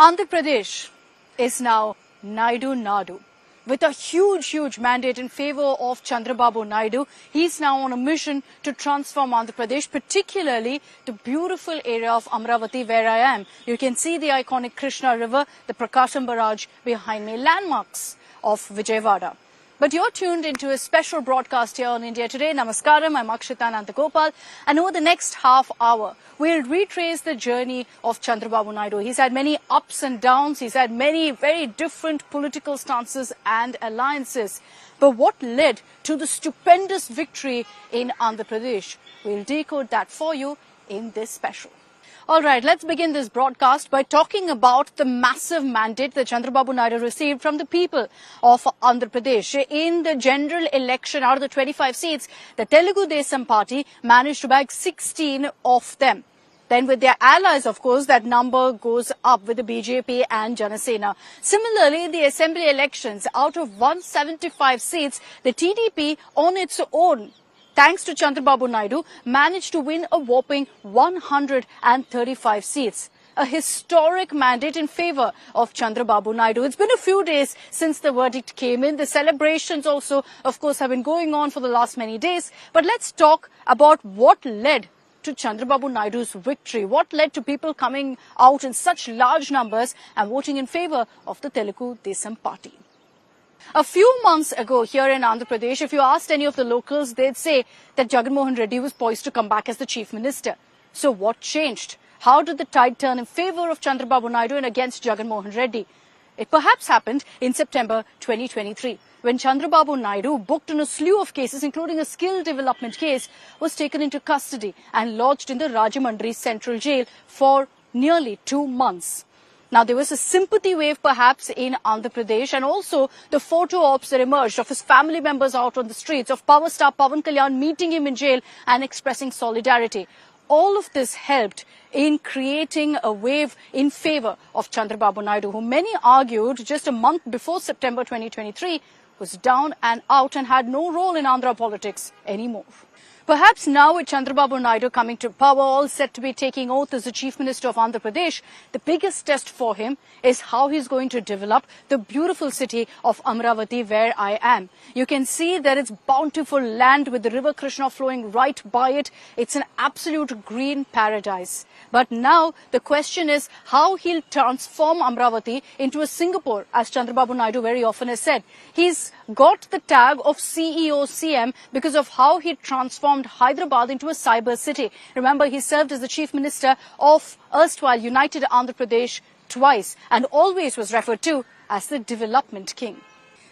Andhra Pradesh is now Naidu Nadu. With a huge mandate in favor of Chandrababu Naidu, he's now on a mission to transform Andhra Pradesh, particularly the beautiful area of Amravati where I am. You can see the iconic Krishna River, the Prakasham Barrage behind me, landmarks of Vijayawada. But you're tuned into a special broadcast here on India Today. Namaskaram, I'm Akshita Nandagopal. And over the next half hour, we'll retrace the journey of Chandrababu Naidu. He's had many ups and downs. He's had many very different political stances and alliances. But what led to the stupendous victory in Andhra Pradesh? We'll decode that for you in this special. All right, let's begin this broadcast by talking about the massive mandate that Chandrababu Naidu received from the people of Andhra Pradesh. In the general election, out of the 25 seats, the Telugu Desam party managed to bag 16 of them. Then with their allies, of course, that number goes up with the BJP and Janasena. Similarly, in the assembly elections, out of 175 seats, the TDP on its own, thanks to Chandrababu Naidu, managed to win a whopping 135 seats. A historic mandate in favor of Chandrababu Naidu. It's been a few days since the verdict came in. The celebrations also, of course, have been going on for the last many days. But let's talk about what led to Chandrababu Naidu's victory. What led to people coming out in such large numbers and voting in favor of the Telugu Desam party. A few months ago here in Andhra Pradesh, if you asked any of the locals, they'd say that Jagan Mohan Reddy was poised to come back as the chief minister. So what changed? How did the tide turn in favor of Chandrababu Naidu and against Jagan Mohan Reddy? It perhaps happened in September 2023, when Chandrababu Naidu, booked on a slew of cases, including a skill development case, was taken into custody and lodged in the Rajahmundry Central Jail for nearly 2 months. Now, there was a sympathy wave perhaps in Andhra Pradesh, and also the photo ops that emerged of his family members out on the streets, of power star Pawan Kalyan meeting him in jail and expressing solidarity. All of this helped in creating a wave in favor of Chandrababu Naidu, who many argued just a month before September 2023 was down and out and had no role in Andhra politics anymore. Perhaps now, with Chandrababu Naidu coming to power, all set to be taking oath as the Chief Minister of Andhra Pradesh, the biggest test for him is how he's going to develop the beautiful city of Amravati where I am. You can see that it's bountiful land with the river Krishna flowing right by it. It's an absolute green paradise. But now the question is how he'll transform Amravati into a Singapore, as Chandrababu Naidu very often has said. He's got the tag of CEO CM because of how he transformed Hyderabad into a cyber city. Remember, he served as the Chief Minister of erstwhile United Andhra Pradesh twice and always was referred to as the Development King.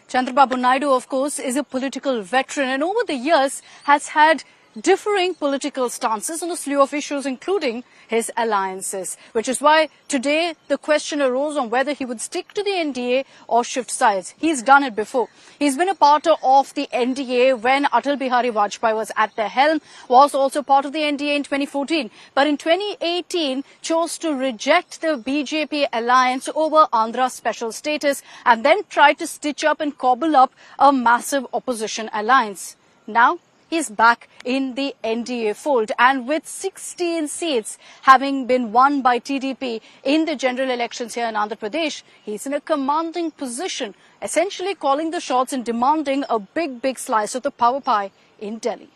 Chandrababu Naidu, of course, is a political veteran and over the years has had differing political stances on a slew of issues, including his alliances, which is why today the question arose on whether he would stick to the NDA or shift sides. He's done it before. He's been a part of the NDA when Atal Bihari Vajpayee was at the helm, was also part of the NDA in 2014, but in 2018 chose to reject the BJP alliance over Andhra's special status and then tried to stitch up and cobble up a massive opposition alliance. Now, he's back in the NDA fold, and with 16 seats having been won by TDP in the general elections here in Andhra Pradesh, he's in a commanding position, essentially calling the shots and demanding a big slice of the power pie in Delhi.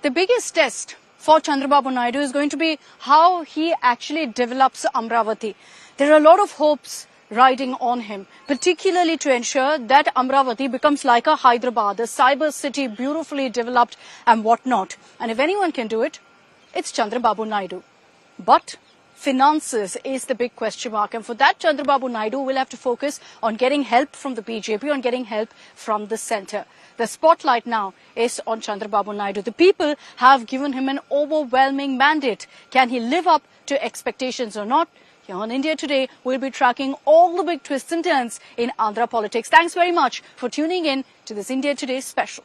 The biggest test for Chandrababu Naidu is going to be how he actually develops Amravati. There are a lot of hopes riding on him, particularly to ensure that Amravati becomes like a Hyderabad, a cyber city, beautifully developed and whatnot. And if anyone can do it, it's Chandrababu Naidu. But finances is the big question mark. And for that, Chandrababu Naidu will have to focus on getting help from the BJP, on getting help from the centre. The spotlight now is on Chandrababu Naidu. The people have given him an overwhelming mandate. Can he live up to expectations or not? Here on India Today, we'll be tracking all the big twists and turns in Andhra politics. Thanks very much for tuning in to this India Today special.